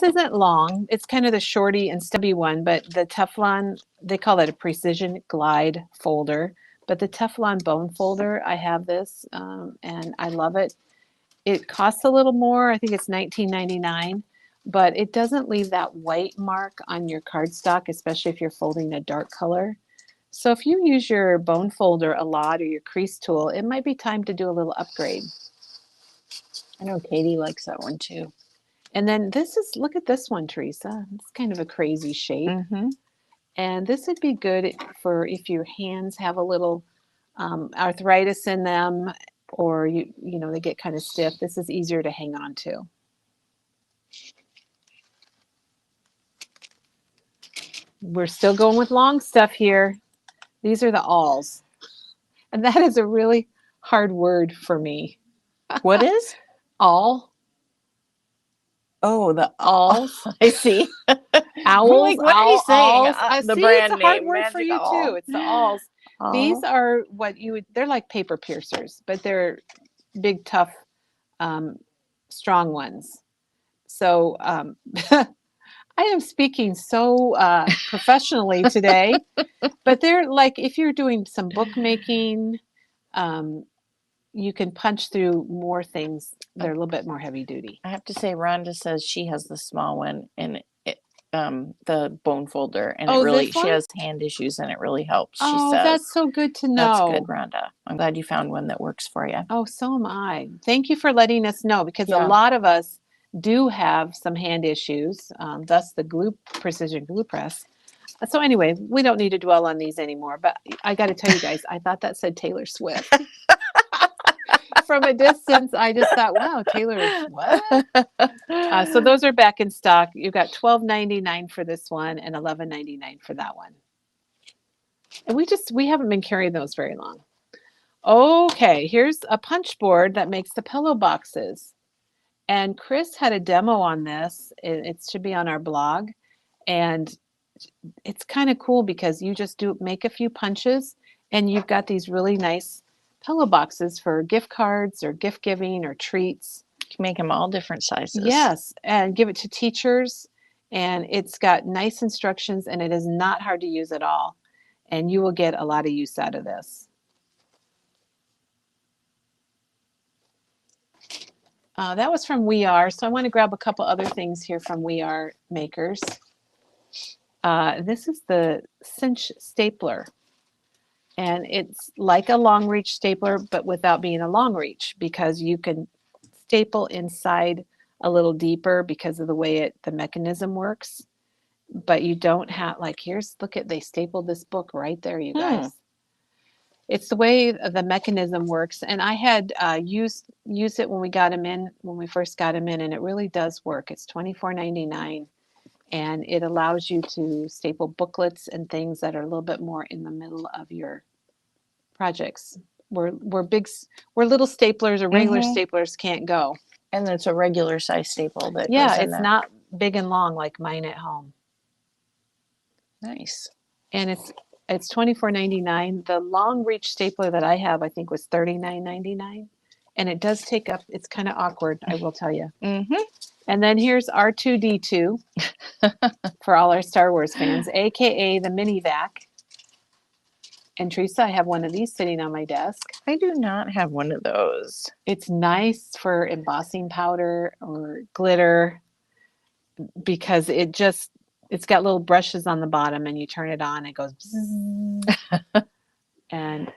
isn't long. It's kind of the shorty and stubby one, but the Teflon, they call it a precision glide folder. But the Teflon bone folder, I have this, and I love it. It costs a little more. I think it's $19.99, but it doesn't leave that white mark on your cardstock, especially if you're folding a dark color. So if you use your bone folder a lot or your crease tool, it might be time to do a little upgrade. I know Katie likes that one too. And then look at this one, Teresa. It's kind of a crazy shape. And this would be good for if your hands have a little arthritis in them, or you know they get kind of stiff. This is easier to hang on to. We're still going with long stuff here. These are the alls. And that is a really hard word for me. What is? All. Oh, the Alls. I see. I'm Owls. like, what are you saying? Alls. I The see it's a brand hard name, word for Magic you too. All. It's the alls. These All. are what you would, they're like paper piercers, but they're big, tough, um, strong ones. So I am speaking so professionally today, but they're like if you're doing some bookmaking, um, you can punch through more things. They're a little bit more heavy duty. I have to say, Rhonda says she has the small one and the bone folder, and it Oh, really this she one? has hand issues, and it really helps. She Oh, says that's so good to that's good, know. Rhonda. I'm glad you found one that works for you. Oh, so am I. Thank you for letting us know because a Yeah. lot of us do have some hand issues, thus the glue precision glue press. So anyway, we don't need to dwell on these anymore. But I got to tell you guys, I thought that said Taylor Swift. From a distance, I just thought, wow, Taylor, what? So those are back in stock. You've got $12.99 for this one and $11.99 for that one. And we haven't been carrying those very long. Okay, here's a punch board that makes the pillow boxes. And Chris had a demo on this. It should be on our blog. And it's kind of cool because you just do make a few punches and you've got these really nice pillow boxes for gift cards or gift giving or treats. You can make them all different sizes. Yes, and give it to teachers. And it's got nice instructions and it is not hard to use at all. And you will get a lot of use out of this. That was from We Are. So I want to grab a couple other things here from We Are makers. This is the cinch stapler. And it's like a long reach stapler, but without being a long reach because you can staple inside a little deeper because of the way the mechanism works. But you don't have, like, look at, they stapled this book right there, you guys. It's the way the mechanism works. And I had used it when we first got them in, and it really does work. It's $24.99. And it allows you to staple booklets and things that are a little bit more in the middle of your projects. Where little staplers or regular staplers can't go. And it's a regular size staple that Yeah, goes in it's there. not big and long like mine at home. Nice. And it's $24.99. The long reach stapler that I have, I think, was $39.99. And it does take up. It's kind of awkward, I will tell you. And then here's R2D2 for all our Star Wars fans, aka the mini vac. And Teresa, I have one of these sitting on my desk. I do not have one of those. It's nice for embossing powder or glitter because it's got little brushes on the bottom and you turn it on, it goes and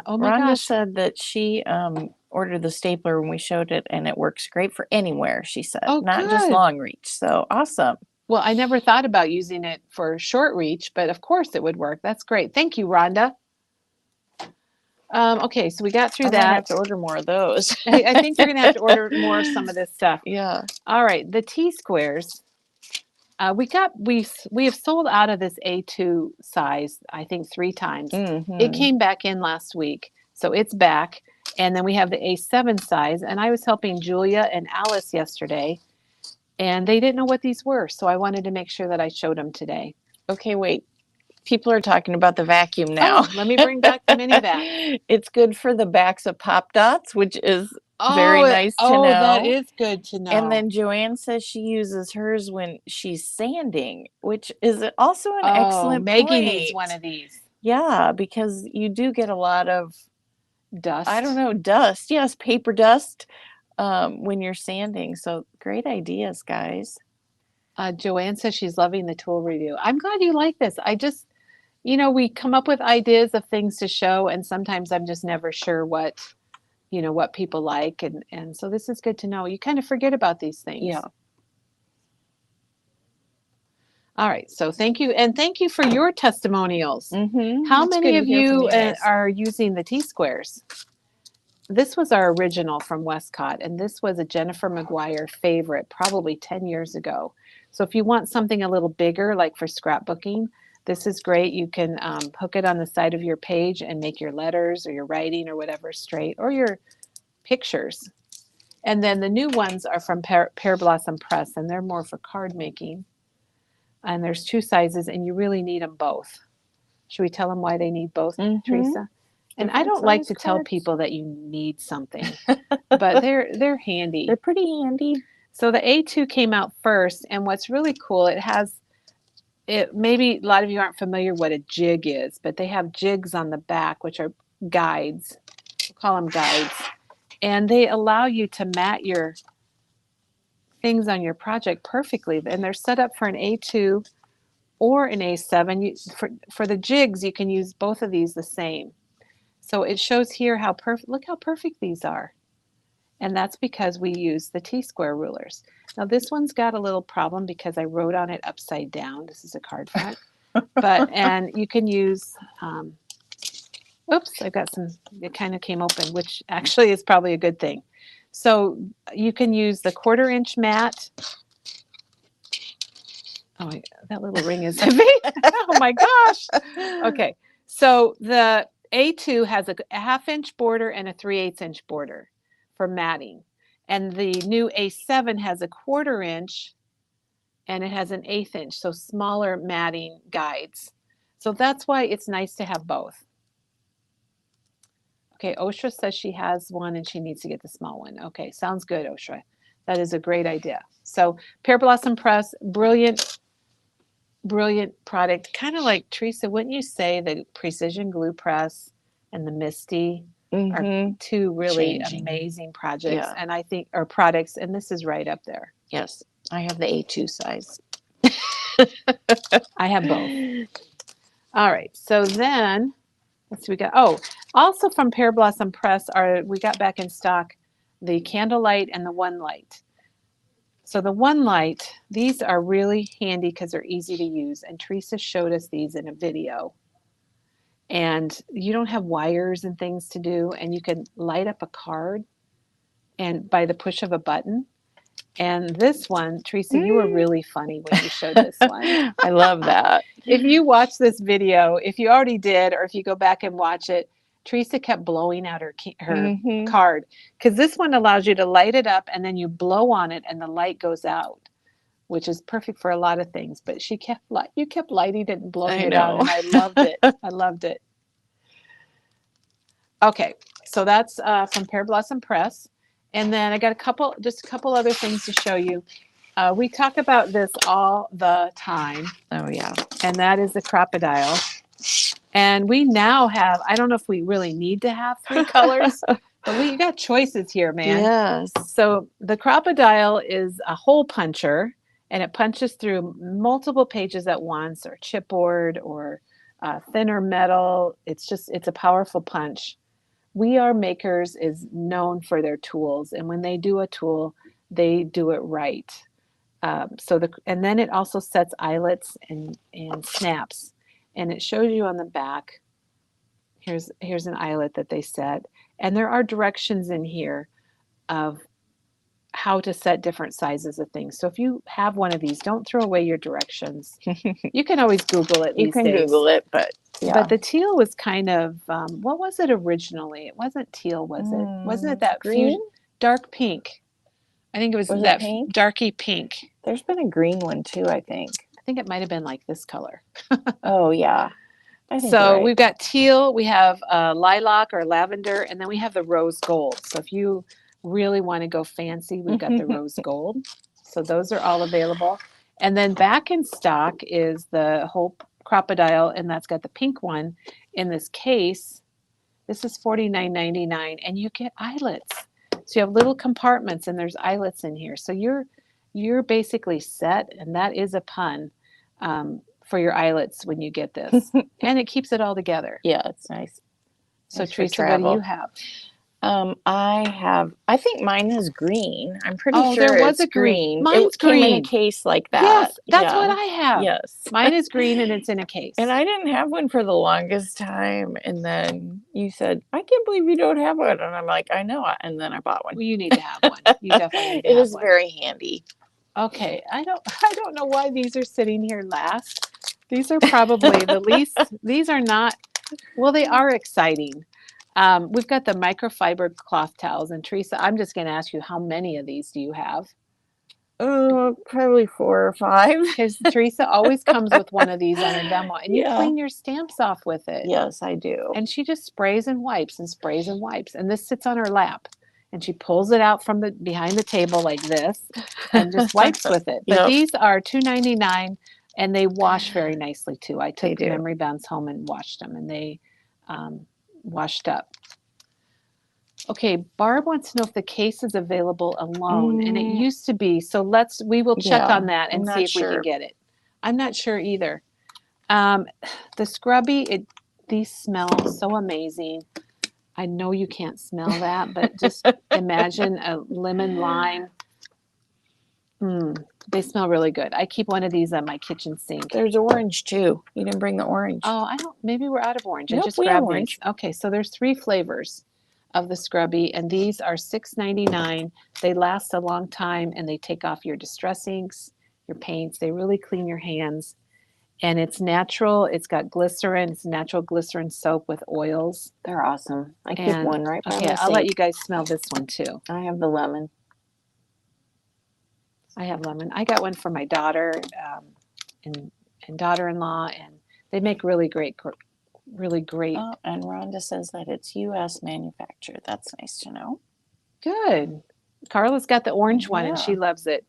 oh my Rhonda gosh. said that she ordered the stapler when we showed it and it works great for anywhere, she said. Oh, not good. just long reach. So awesome. Well, I never thought about using it for short reach, but of course it would work. That's great. Thank you, Rhonda. Okay, so we got through that. I have to order more of those. I think you're going to have to order more of some of this stuff. Yeah. All right, the T-squares. We have sold out of this A2 size, I think 3 times. It came back in last week, so it's back. And then we have the A7 size, and I was helping Julia and Alice yesterday, and they didn't know what these were, so I wanted to make sure that I showed them today. Okay, wait. People are talking about the vacuum now. Oh, let me bring back the mini vac. It's good for the backs of Pop Dots, which is very nice to know. Oh, that is good to know. And then Joanne says she uses hers when she's sanding, which is also an excellent Maggie point. needs one of these. Yeah, because you do get a lot of dust. I don't know, dust. Yes, paper dust when you're sanding. So great ideas, guys. Joanne says she's loving the tool review. I'm glad you like this. I just, we come up with ideas of things to show, and sometimes I'm just never sure what people like, and so this is good to know. You kind of forget about these things. Yeah. All right. So thank you, and thank you for your testimonials. How That's many of you guys. are using the T-squares? This was our original from Westcott, and this was a Jennifer McGuire favorite, probably 10 years ago. So if you want something a little bigger, like for scrapbooking, this is great. You can hook it on the side of your page and make your letters or your writing or whatever straight, or your pictures. And then the new ones are from Pear Blossom Press, and they're more for card making. And there's 2 sizes, and you really need them both. Should we tell them why they need both, Teresa? And I don't like to tell people that you need something, but they're handy. They're pretty handy. So the A2 came out first, and what's really cool, maybe a lot of you aren't familiar what a jig is, but they have jigs on the back, which are guides. We'll call them guides. And they allow you to mat your things on your project perfectly. And they're set up for an A2 or an A7. For the jigs, you can use both of these the same. So it shows here how perfect, look how perfect these are. And that's because we use the T-square rulers. Now this one's got a little problem because I wrote on it upside down. This is a card front. And you can use, oops, I've got some, it kind of came open, which actually is probably a good thing. So you can use the 1/4 inch mat. Oh, that little ring is heavy. Oh my gosh. Okay. So the A2 has a 1/2 inch border and a 3/8 inch border for matting. And the new A7 has a 1/4 inch and it has an 1/8 inch, so smaller matting guides. So that's why it's nice to have both. Okay, Oshra says she has one and she needs to get the small one. Okay, sounds good, Oshra. That is a great idea. So Pear Blossom Press, brilliant product. Kind of like, Teresa, wouldn't you say the Precision Glue Press and the Misty are 2 really amazing projects, and I think, or products, and this is right up there. Yes, I have the A2 size. I have both. All right, so then let's see, we got, also from Pear Blossom Press we got back in stock the Candlelight and the One Light. So the One Light, these are really handy because they're easy to use, and Teresa showed us these in a video. And you don't have wires and things to do, and you can light up a card and by the push of a button. And this one, Teresa, you were really funny when you showed this one. I love that. If you watch this video, if you already did, or if you go back and watch it, Teresa kept blowing out her card, because this one allows you to light it up and then you blow on it and the light goes out, which is perfect for a lot of things. But you kept lighting it and blowing it out, and I loved it. I loved it. Okay, so that's from Pear Blossom Press. And then I got just a couple other things to show you. We talk about this all the time. Oh, yeah. And that is the Crocodile. And we now have, I don't know if we really need to have 3 colors, but we got choices here, man. Yes. So the Crocodile is a hole puncher, and it punches through multiple pages at once, or chipboard, or thinner metal. It's a powerful punch. We Are Makers is known for their tools, and when they do a tool, they do it right. And then it also sets eyelets and snaps, and it shows you on the back. Here's an eyelet that they set, and there are directions in here of how to set different sizes of things. So if you have one of these, don't throw away your directions. You can always Google it. You can Google it, but yeah. But the teal was kind of, what was it originally? It wasn't teal, was it? Wasn't it that green? Dark pink? I think it was that pink? Darky pink. There's been a green one too, I think. I think it might have been like this color. Oh, yeah. I think so right. We've got teal, we have lilac or lavender, and then we have the rose gold. So if you really want to go fancy, we've got the rose gold. So those are all available. And then back in stock is the whole Crocodile, and that's got the pink one in this case. This is $49.99, and you get eyelets. So you have little compartments, and there's eyelets in here. So you're basically set, and that is a pun, for your eyelets when you get this. And it keeps it all together. Yeah, it's nice. So nice, Teresa, what do you have? I think mine is green. I'm pretty sure there was it's a green. Mine's green. Came in a case like that. Yes, that's what I have. Yes. Mine is green and it's in a case. And I didn't have one for the longest time. And then you said, I can't believe you don't have one. And I'm like, I know. And then I bought one. Well, you need to have one. You definitely need to have one. It is very handy. Okay, I don't know why these are sitting here last. These are probably the least. These are not. Well, they are exciting. We've got the microfiber cloth towels, and Teresa, I'm just going to ask you, how many of these do you have? Probably 4 or 5. Because Teresa always comes with one of these on her demo, and you Yeah. clean your stamps off with it. Yes, I do. And she just sprays and wipes and sprays and wipes, and this sits on her lap, and she pulls it out from the behind the table like this, and just wipes with it. But Yep. these are $2.99, and they wash very nicely too. I They took do. memory bands home and washed them, and they washed up. Okay, Barb wants to know if the case is available alone, and it used to be. So we will check Yeah, on that and I'm see not if we can sure. get it. I'm not sure either. The scrubby, these smell so amazing. I know you can't smell that, but just imagine a lemon lime. They smell really good. I keep one of these on my kitchen sink. There's orange too. You didn't bring the orange. Oh, I don't. Maybe we're out of orange. I Nope, just we have grabbed orange. these. Okay, so there's 3 flavors of the scrubby, and these are $6.99. They last a long time, and they take off your distress inks, your paints. They really clean your hands, and it's natural. It's got glycerin. It's natural glycerin soap with oils. They're awesome. I keep And one right by okay, my I'll let sink. you guys smell this one too. I have the lemon. I have lemon. I got one for my daughter and daughter-in-law, and they make really great. Oh, and Rhonda says that it's U.S. manufactured. That's nice to know. Good. Carla's got the orange one, and she loves it.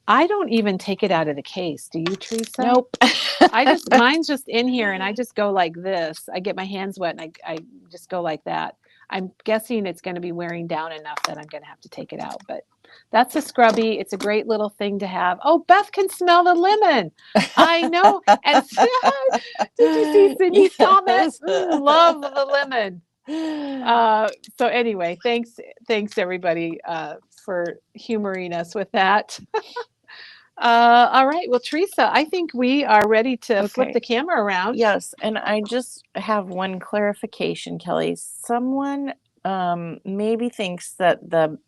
I don't even take it out of the case. Do you, Teresa? Nope. Mine's just in here, and I just go like this. I get my hands wet, and I just go like that. I'm guessing it's going to be wearing down enough that I'm going to have to take it out. But that's a scrubby. It's a great little thing to have. Oh, Beth can smell the lemon. I know. And did you see Cindy's comment? Love the lemon. So anyway, thanks everybody for humoring us with that. All right, well, Teresa, I think we are ready to flip the camera around. Yes, and I just have one clarification, Kelly. Someone maybe thinks that the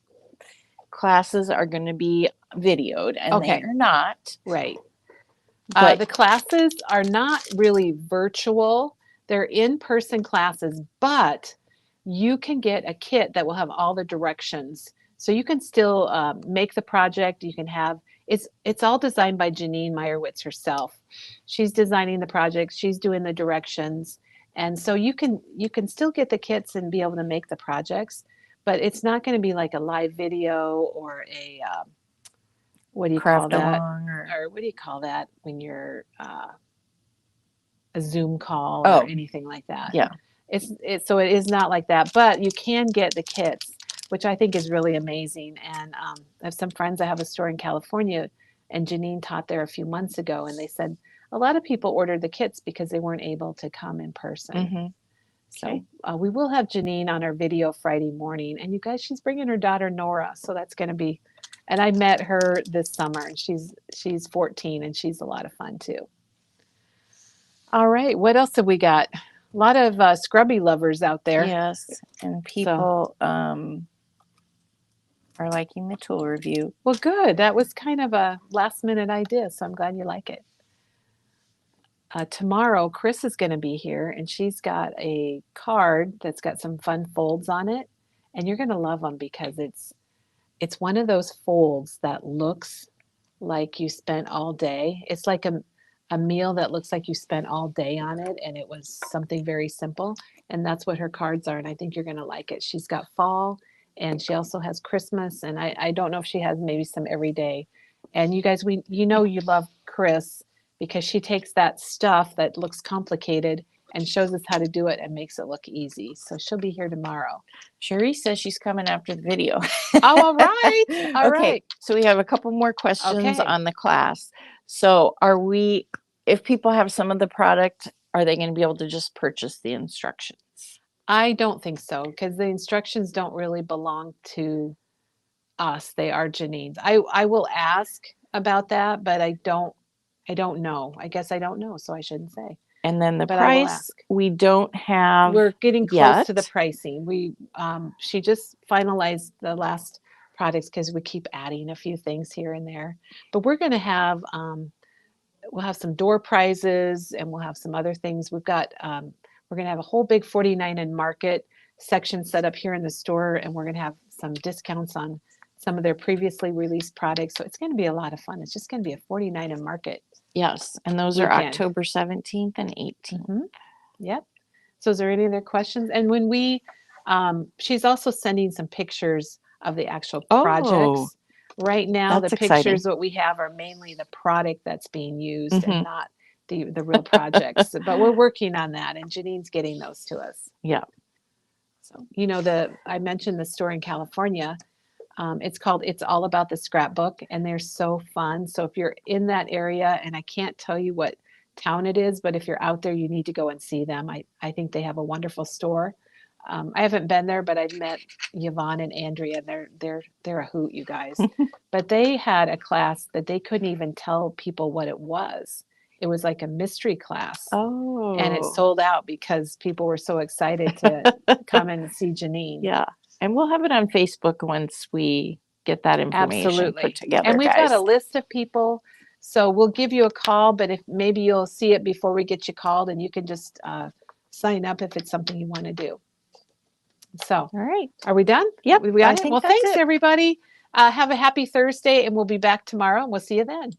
classes are going to be videoed, and they are not. Right. The classes are not really virtual. They're in-person classes, but you can get a kit that will have all the directions. So you can still make the project. You can have it's all designed by Janine Meyerowitz herself. She's designing the project. She's doing the directions, and so you can still get the kits and be able to make the projects. But it's not going to be like a live video or a what do you call that? Or what do you call that when you're a Zoom call or anything like that? Yeah. So it is not like that, but you can get the kits, which I think is really amazing. And I have some friends that have a store in California, and Janine taught there a few months ago, and they said a lot of people ordered the kits because they weren't able to come in person. Mm-hmm. So we will have Janine on our video Friday morning, and you guys, she's bringing her daughter Nora, so that's going to be. And I met her this summer, and she's 14, and she's a lot of fun too. All right, what else have we got? A lot of scrubby lovers out there. Yes, and people are liking the tool review. Well, good. That was kind of a last minute idea, so I'm glad you like it. Tomorrow, Chris is going to be here, and she's got a card that's got some fun folds on it, and you're going to love them because it's one of those folds that looks like you spent all day. It's like a meal that looks like you spent all day on it, and it was something very simple. And that's what her cards are, and I think you're going to like it. She's got fall, and she also has Christmas, and I don't know if she has maybe some everyday. And you guys, you love Chris because she takes that stuff that looks complicated and shows us how to do it and makes it look easy. So she'll be here tomorrow. Cherie says she's coming after the video. Oh, all right. All right. So we have a couple more questions on the class. So if people have some of the product, are they going to be able to just purchase the instructions? I don't think so, because the instructions don't really belong to us. They are Janine's. I will ask about that, but I don't know. I guess I don't know, so I shouldn't say. And then the price, we don't have. We're getting close to the pricing. She just finalized the last products because we keep adding a few things here and there. But we're going to have we'll have some door prizes, and we'll have some other things. We're going to have a whole big 49 and Market section set up here in the store, and we're going to have some discounts on some of their previously released products. So it's going to be a lot of fun. It's just going to be a 49 and Market. Yes, and those are Weekend. October 17th and 18th. Yep. So is there any other questions? And when she's also sending some pictures of the actual projects. Right now, that's the pictures exciting. what we have are mainly the product that's being used and not the real projects. But we're working on that, and Janine's getting those to us. Yeah. So, I mentioned the store in California. It's called It's All About the Scrapbook, and they're so fun. So if you're in that area, and I can't tell you what town it is, but if you're out there, you need to go and see them. I think they have a wonderful store. I haven't been there, but I've met Yvonne and Andrea. They're a hoot, you guys. But they had a class that they couldn't even tell people what it was. It was like a mystery class. Oh. And it sold out because people were so excited to come and see Janine. Yeah. And we'll have it on Facebook once we get that information put together. And we've guys. got a list of people. So we'll give you a call, but if maybe you'll see it before we get you called, and you can just sign up if it's something you want to do. So, all right. Are we done? Yep. We got it? Well, thanks, everybody. Have a happy Thursday, and we'll be back tomorrow, and we'll see you then.